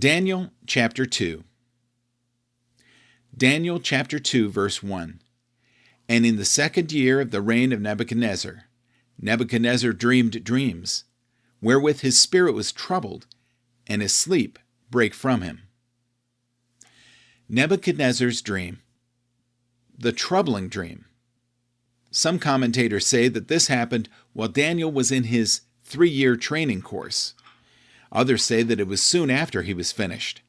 Daniel chapter 2. Daniel chapter 2, verse 1. And in the 2nd year of the reign of Nebuchadnezzar, Nebuchadnezzar dreamed dreams, wherewith his spirit was troubled, and his sleep brake from him. Nebuchadnezzar's dream. The troubling dream. Some commentators say that this happened while Daniel was in his 3-year training course. Others say that it was soon after he was finished.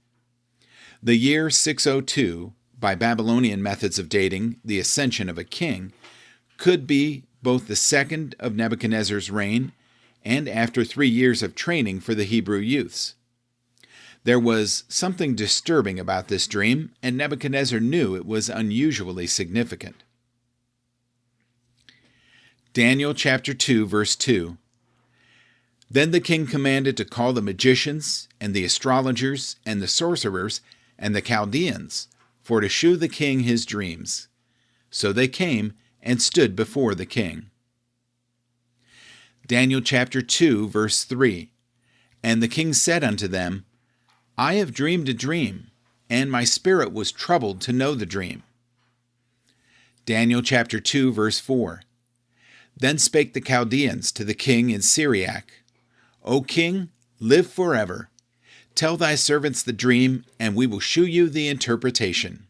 The year 602, by Babylonian methods of dating the ascension of a king, could be both the second of Nebuchadnezzar's reign and after 3 years of training for the Hebrew youths. There was something disturbing about this dream, and Nebuchadnezzar knew it was unusually significant. Daniel chapter 2, verse 2. Then the king commanded to call the magicians, and the astrologers, and the sorcerers, and the Chaldeans, for to shew the king his dreams. So they came and stood before the king. Daniel chapter 2, verse 3. And the king said unto them, I have dreamed a dream, and my spirit was troubled to know the dream. Daniel chapter 2, verse 4. Then spake the Chaldeans to the king in Syriac, O king, live forever. Tell thy servants the dream, and we will shew you the interpretation.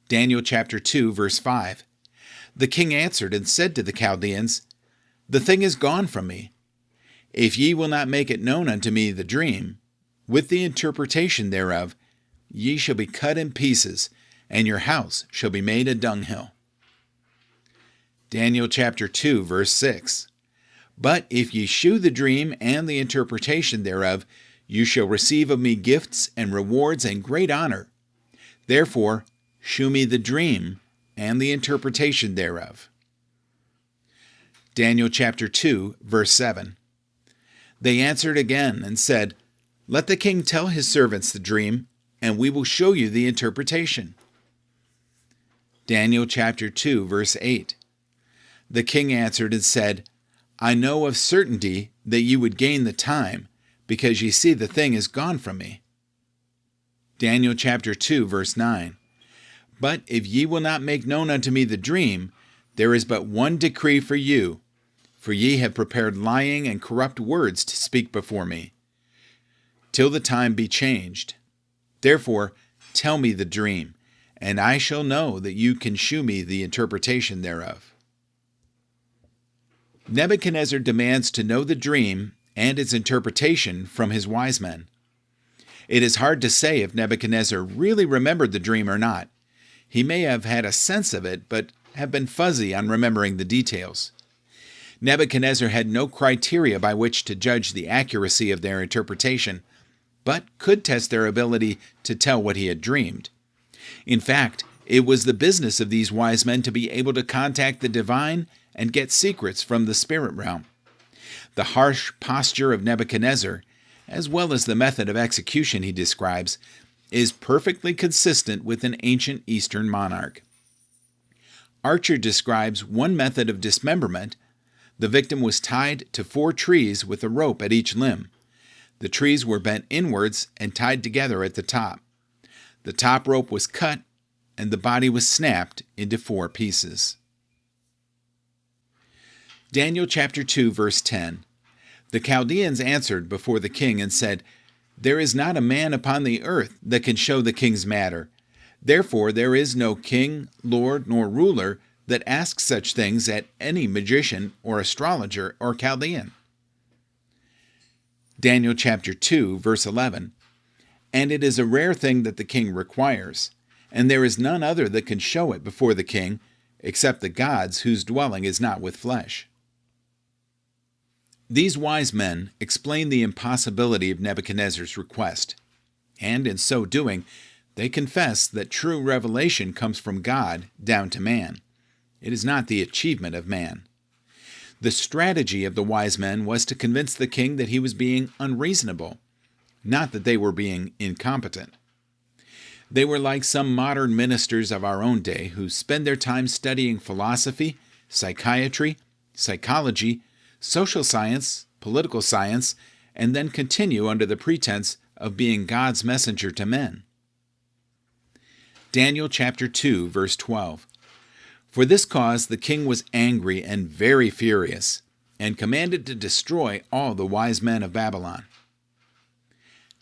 Daniel chapter 2, verse 5. The king answered and said to the Chaldeans, The thing is gone from me. If ye will not make it known unto me the dream, with the interpretation thereof, ye shall be cut in pieces, and your house shall be made a dunghill. Daniel chapter 2, verse 6. But if ye shew the dream and the interpretation thereof, you shall receive of me gifts and rewards and great honor. Therefore, shew me the dream and the interpretation thereof. Daniel chapter 2, verse 7. They answered again and said, Let the king tell his servants the dream, and we will show you the interpretation. Daniel chapter 2, verse 8. The king answered and said, I know of certainty that ye would gain the time, because ye see the thing is gone from me. Daniel chapter 2, verse 9. But if ye will not make known unto me the dream, there is but one decree for you, for ye have prepared lying and corrupt words to speak before me, till the time be changed. Therefore tell me the dream, and I shall know that you can shew me the interpretation thereof. Nebuchadnezzar demands to know the dream and its interpretation from his wise men. It is hard to say if Nebuchadnezzar really remembered the dream or not. He may have had a sense of it, but have been fuzzy on remembering the details. Nebuchadnezzar had no criteria by which to judge the accuracy of their interpretation, but could test their ability to tell what he had dreamed. In fact, it was the business of these wise men to be able to contact the divine and get secrets from the spirit realm. The harsh posture of Nebuchadnezzar, as well as the method of execution he describes, is perfectly consistent with an ancient Eastern monarch. Archer describes one method of dismemberment. The victim was tied to 4 trees with a rope at each limb. The trees were bent inwards and tied together at the top. The top rope was cut, and the body was snapped into 4 pieces. Daniel chapter 2, verse 10. The Chaldeans answered before the king and said, There is not a man upon the earth that can show the king's matter. Therefore there is no king, lord, nor ruler that asks such things at any magician or astrologer or Chaldean. Daniel chapter 2, verse 11. And it is a rare thing that the king requires, and there is none other that can show it before the king, except the gods whose dwelling is not with flesh. These wise men explain the impossibility of Nebuchadnezzar's request, and in so doing, they confess that true revelation comes from God down to man. It is not the achievement of man. The strategy of the wise men was to convince the king that he was being unreasonable, not that they were being incompetent. They were like some modern ministers of our own day who spend their time studying philosophy, psychiatry, psychology, social science, political science, and then continue under the pretense of being God's messenger to men. Daniel chapter 2, verse 12. For this cause the king was angry and very furious, and commanded to destroy all the wise men of Babylon.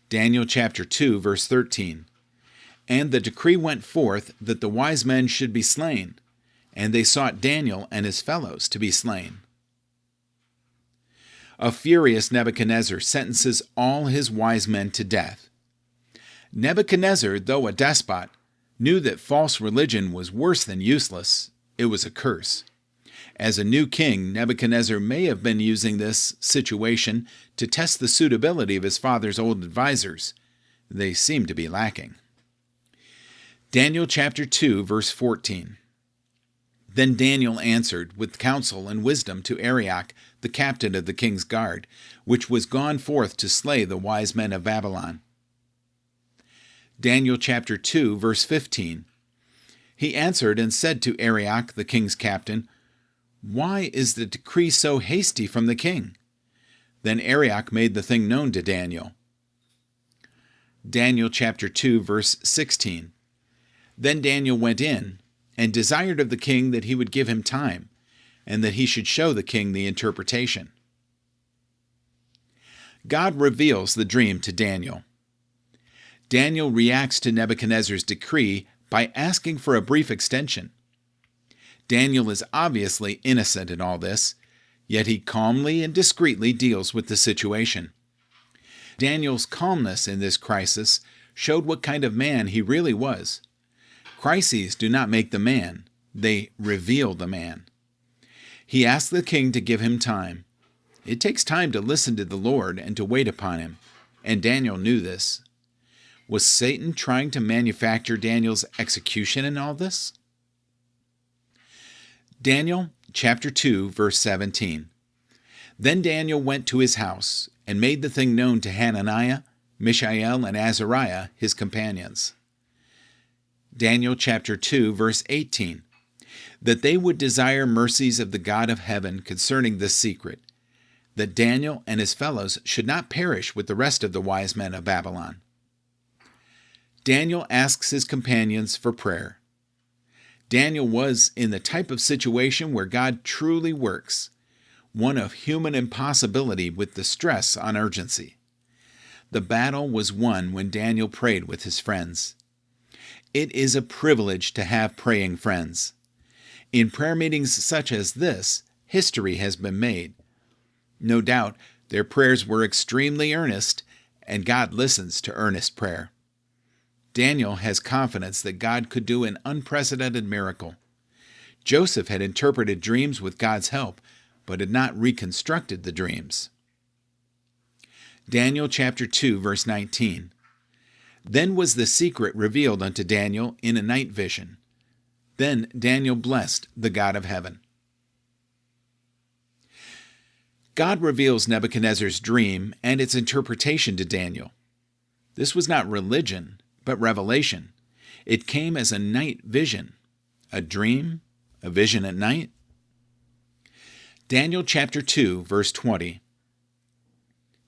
Daniel chapter 2, verse 13. And the decree went forth that the wise men should be slain, and they sought Daniel and his fellows to be slain. A furious Nebuchadnezzar sentences all his wise men to death. Nebuchadnezzar, though a despot, knew that false religion was worse than useless. It was a curse. As a new king, Nebuchadnezzar may have been using this situation to test the suitability of his father's old advisors. They seem to be lacking. Daniel chapter 2, verse 14. Then Daniel answered with counsel and wisdom to Arioch, the captain of the king's guard, which was gone forth to slay the wise men of Babylon. Daniel chapter 2, verse 15. He answered and said to Arioch, the king's captain, Why is the decree so hasty from the king? Then Arioch made the thing known to Daniel. Daniel chapter 2, verse 16. Then Daniel went in, and desired of the king that he would give him time, and that he should show the king the interpretation. God reveals the dream to Daniel. Daniel reacts to Nebuchadnezzar's decree by asking for a brief extension. Daniel is obviously innocent in all this, yet he calmly and discreetly deals with the situation. Daniel's calmness in this crisis showed what kind of man he really was. Crises do not make the man, they reveal the man. He asked the king to give him time. It takes time to listen to the Lord and to wait upon him, and Daniel knew this. Was Satan trying to manufacture Daniel's execution in all this? Daniel chapter 2, verse 17. Then Daniel went to his house and made the thing known to Hananiah, Mishael, and Azariah, his companions. Daniel chapter 2, verse 18. That they would desire mercies of the God of heaven concerning this secret, that Daniel and his fellows should not perish with the rest of the wise men of Babylon. Daniel asks his companions for prayer. Daniel was in the type of situation where God truly works, one of human impossibility with the stress on urgency. The battle was won when Daniel prayed with his friends. It is a privilege to have praying friends. In prayer meetings such as this, history has been made. No doubt, their prayers were extremely earnest, and God listens to earnest prayer. Daniel has confidence that God could do an unprecedented miracle. Joseph had interpreted dreams with God's help, but had not reconstructed the dreams. Daniel chapter 2, verse 19. Then was the secret revealed unto Daniel in a night vision. Then Daniel blessed the God of heaven. God reveals Nebuchadnezzar's dream and its interpretation to Daniel. This was not religion, but revelation. It came as a night vision. A dream, a vision at night. Daniel chapter 2, verse 20.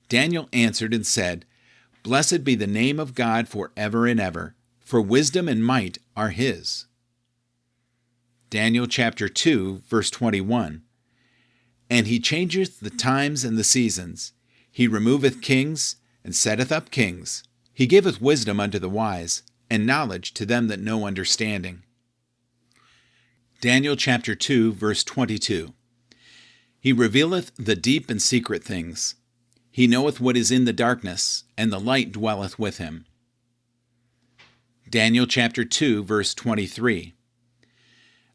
Daniel answered and said, Blessed be the name of God forever and ever, for wisdom and might are his. Daniel chapter 2, verse 21. And he changeth the times and the seasons. He removeth kings, and setteth up kings. He giveth wisdom unto the wise, and knowledge to them that know understanding. Daniel chapter 2, verse 22. He revealeth the deep and secret things. He knoweth what is in the darkness, and the light dwelleth with him. Daniel chapter 2, verse 23.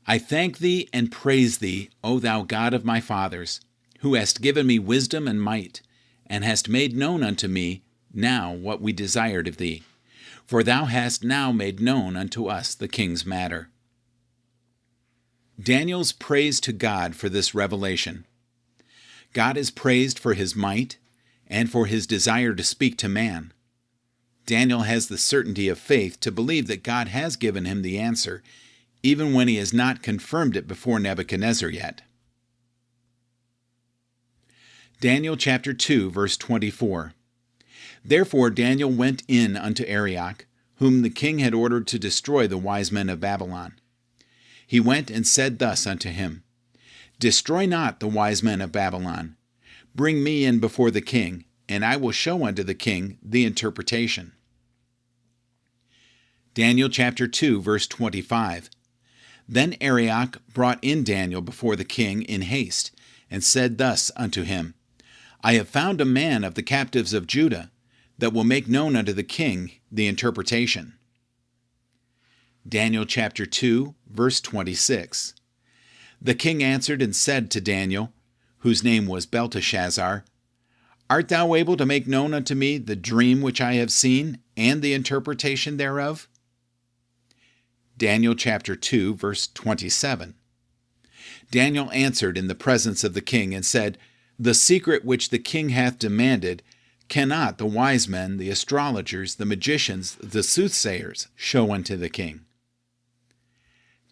I thank thee and praise thee, O thou God of my fathers, who hast given me wisdom and might, and hast made known unto me now what we desired of thee. For thou hast now made known unto us the king's matter. Daniel's praise to God for this revelation. God is praised for his might and for his desire to speak to man. Daniel has the certainty of faith to believe that God has given him the answer, even when he has not confirmed it before Nebuchadnezzar yet. Daniel chapter 2, verse 24. Therefore Daniel went in unto Arioch, whom the king had ordered to destroy the wise men of Babylon. He went and said thus unto him, Destroy not the wise men of Babylon. Bring me in before the king, and I will show unto the king the interpretation. Daniel chapter 2, verse 25. Then Arioch brought in Daniel before the king in haste, and said thus unto him, I have found a man of the captives of Judah, that will make known unto the king the interpretation. Daniel chapter 2, verse 26. The king answered and said to Daniel, whose name was Belteshazzar, Art thou able to make known unto me the dream which I have seen, and the interpretation thereof? Daniel chapter 2, verse 27. Daniel answered in the presence of the king and said, The secret which the king hath demanded cannot the wise men, the astrologers, the magicians, the soothsayers show unto the king.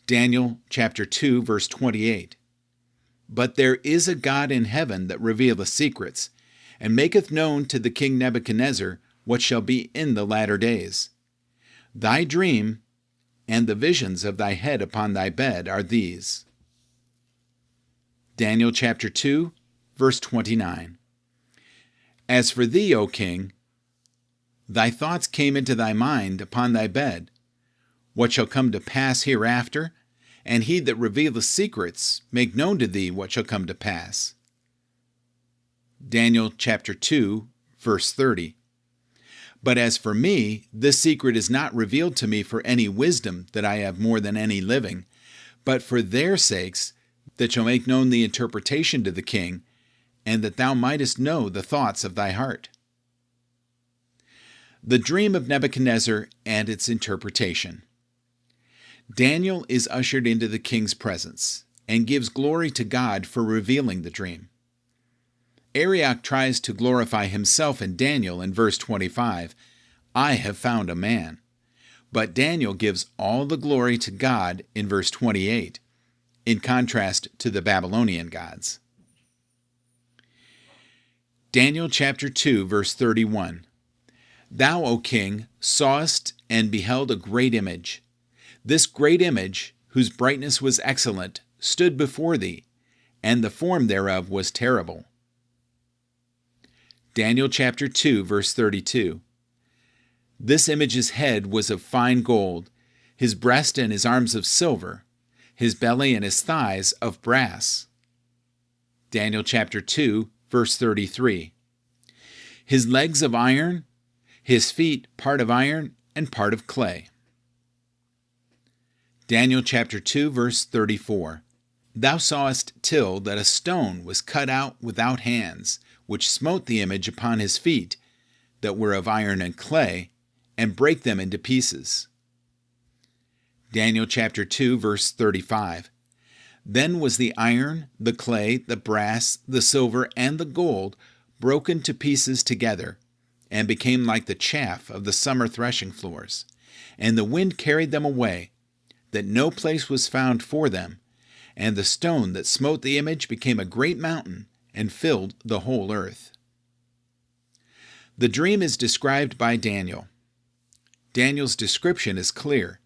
Daniel chapter 2, verse 28. But there is a God in heaven that revealeth secrets, and maketh known to the king Nebuchadnezzar what shall be in the latter days. Thy dream and the visions of thy head upon thy bed are these. Daniel chapter 2, verse 29. As for thee, O king, thy thoughts came into thy mind upon thy bed, what shall come to pass hereafter, and he that revealeth secrets make known to thee what shall come to pass. Daniel chapter 2, verse 30. But as for me, this secret is not revealed to me for any wisdom that I have more than any living, but for their sakes that shall make known the interpretation to the king, and that thou mightest know the thoughts of thy heart. The dream of Nebuchadnezzar and its interpretation. Daniel is ushered into the king's presence and gives glory to God for revealing the dream. Arioch tries to glorify himself and Daniel in verse 25, I have found a man. But Daniel gives all the glory to God in verse 28, in contrast to the Babylonian gods. Daniel chapter 2, verse 31. Thou, O king, sawest and beheld a great image. This great image, whose brightness was excellent, stood before thee, and the form thereof was terrible. Daniel chapter 2, verse 32. This image's head was of fine gold, his breast and his arms of silver, his belly and his thighs of brass. Daniel chapter 2, verse 33. His legs of iron, his feet part of iron and part of clay. Daniel chapter 2, verse 34. Thou sawest till that a stone was cut out without hands, which smote the image upon his feet, that were of iron and clay, and brake them into pieces. Daniel chapter 2, verse 35. Then was the iron, the clay, the brass, the silver, and the gold broken to pieces together, and became like the chaff of the summer threshing floors. And the wind carried them away, that no place was found for them. And the stone that smote the image became a great mountain, and filled the whole earth. The dream is described by Daniel. Daniel's description is clear.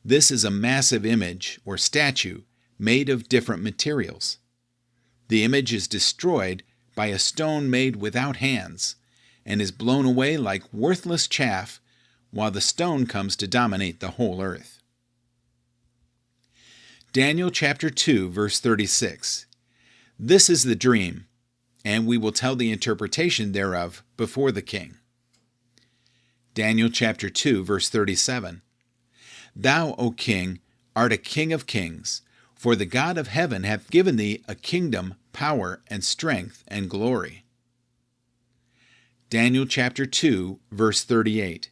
This is a massive image, or statue, made of different materials. The image is destroyed by a stone made without hands, and is blown away like worthless chaff, while the stone comes to dominate the whole earth. Daniel chapter 2, verse 36. This is the dream, and we will tell the interpretation thereof before the king. Daniel chapter 2, verse 37. Thou, O king, art a king of kings, for the God of heaven hath given thee a kingdom, power, and strength, and glory. Daniel chapter 2, verse 38.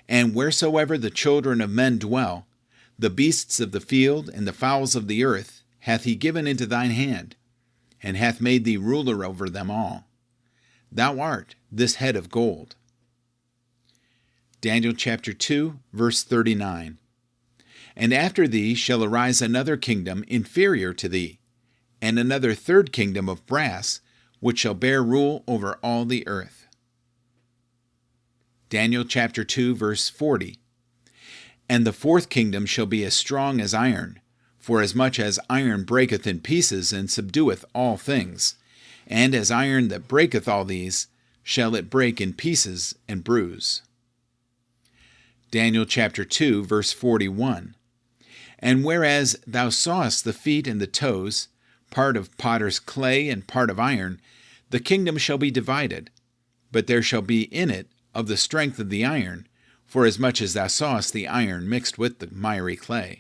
And wheresoever the children of men dwell, the beasts of the field and the fowls of the earth hath he given into thine hand, and hath made thee ruler over them all. Thou art this head of gold. Daniel chapter 2, verse 39. And after thee shall arise another kingdom inferior to thee, and another third kingdom of brass, which shall bear rule over all the earth. Daniel chapter 2, verse 40. And the fourth kingdom shall be as strong as iron, for as much as iron breaketh in pieces and subdueth all things, and as iron that breaketh all these, shall it break in pieces and bruise. Daniel chapter 2, verse 41. And whereas thou sawest the feet and the toes, part of potter's clay and part of iron, the kingdom shall be divided, but there shall be in it of the strength of the iron, for as much as thou sawest the iron mixed with the miry clay.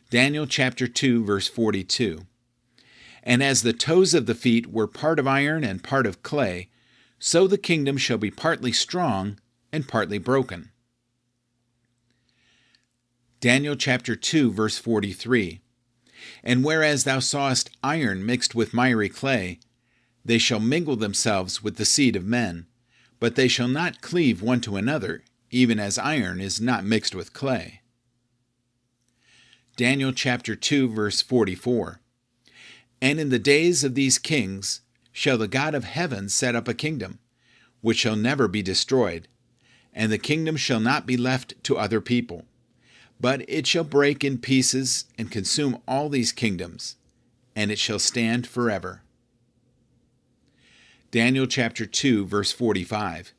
Daniel chapter 2, verse 42. And as the toes of the feet were part of iron and part of clay, so the kingdom shall be partly strong and partly broken. Daniel chapter 2, verse 43. And whereas thou sawest iron mixed with miry clay, they shall mingle themselves with the seed of men, but they shall not cleave one to another, even as iron is not mixed with clay. Daniel chapter 2, verse 44. And in the days of these kings shall the God of heaven set up a kingdom, which shall never be destroyed, and the kingdom shall not be left to other people, but it shall break in pieces and consume all these kingdoms, and it shall stand forever. Daniel chapter 2, verse 45.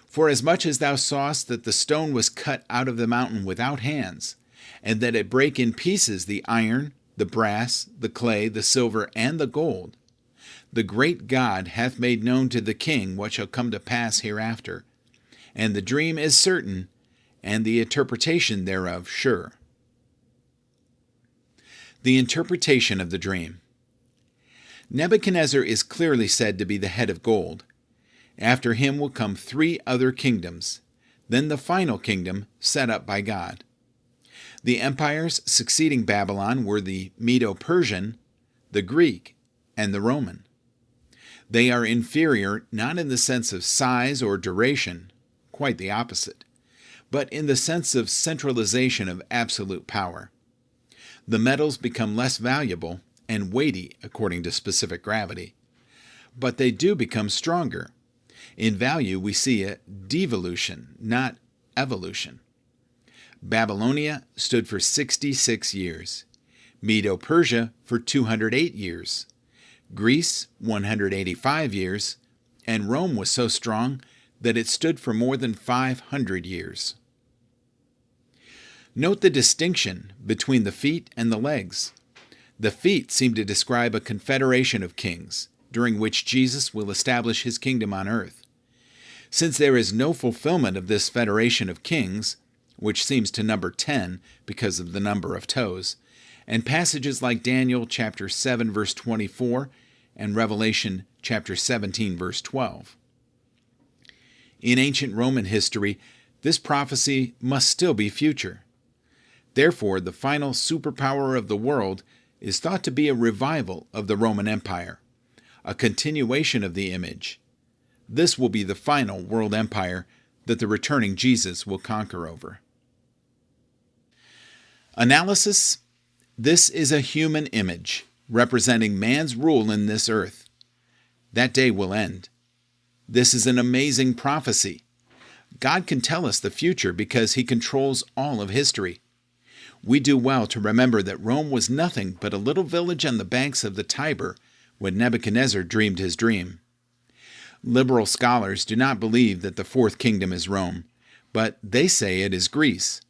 For as much as thou sawest that the stone was cut out of the mountain without hands, and that it brake in pieces the iron, the brass, the clay, the silver, and the gold, the great God hath made known to the king what shall come to pass hereafter, and the dream is certain, and the interpretation thereof sure. The interpretation of the dream. Nebuchadnezzar is clearly said to be the head of gold. After him will come 3 other kingdoms, then the final kingdom set up by God. The empires succeeding Babylon were the Medo-Persian, the Greek, and the Roman. They are inferior not in the sense of size or duration, quite the opposite, but in the sense of centralization of absolute power. The metals become less valuable and weighty according to specific gravity, but they do become stronger. In value, we see a devolution, not evolution. Babylonia stood for 66 years, Medo-Persia for 208 years, Greece 185 years, and Rome was so strong that it stood for more than 500 years. Note the distinction between the feet and the legs. The feet seem to describe a confederation of kings, during which Jesus will establish his kingdom on earth. Since there is no fulfillment of this federation of kings, which seems to number 10 because of the number of toes, and passages like Daniel chapter 7 verse 24 and Revelation chapter 17 verse 12. In ancient Roman history, this prophecy must still be future. Therefore, the final superpower of the world is thought to be a revival of the Roman Empire, a continuation of the image. This will be the final world empire that the returning Jesus will conquer over. Analysis. This is a human image representing man's rule in this earth. That day will end. This is an amazing prophecy. God can tell us the future because he controls all of history. We do well to remember that Rome was nothing but a little village on the banks of the Tiber when Nebuchadnezzar dreamed his dream. Liberal scholars do not believe that the fourth kingdom is Rome, but they say it is Greece,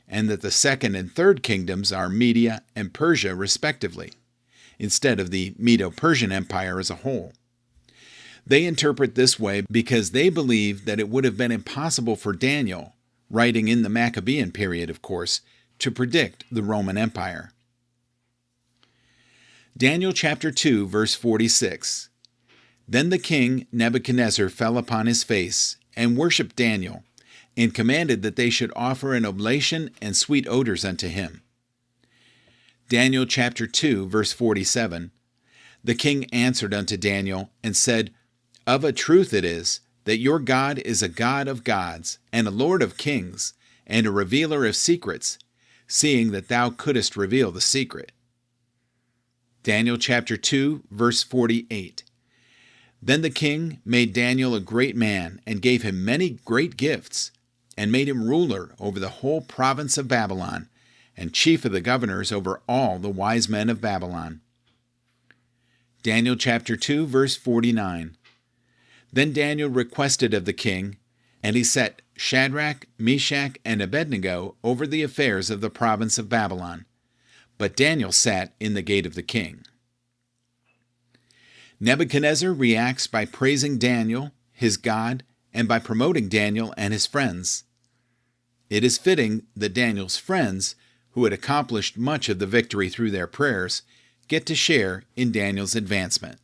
and that the second and third kingdoms are Media and Persia respectively, instead of the Medo-Persian Empire as a whole. They interpret this way because they believe that it would have been impossible for Daniel, writing in the Maccabean period, of course, to predict the Roman Empire. Daniel chapter 2, verse 46. Then the king Nebuchadnezzar fell upon his face and worshipped Daniel, and commanded that they should offer an oblation and sweet odors unto him. Daniel chapter 2, verse 47. The king answered unto Daniel and said, Of a truth it is, that your God is a God of gods, and a Lord of kings, and a revealer of secrets, seeing that thou couldest reveal the secret. Daniel chapter 2, verse 48. Then the king made Daniel a great man, and gave him many great gifts, and made him ruler over the whole province of Babylon, and chief of the governors over all the wise men of Babylon. Daniel chapter 2, verse 49. Then Daniel requested of the king, and he set Shadrach, Meshach, and Abednego over the affairs of the province of Babylon. But Daniel sat in the gate of the king. Nebuchadnezzar reacts by praising Daniel, his God, and by promoting Daniel and his friends. It is fitting that Daniel's friends, who had accomplished much of the victory through their prayers, get to share in Daniel's advancement.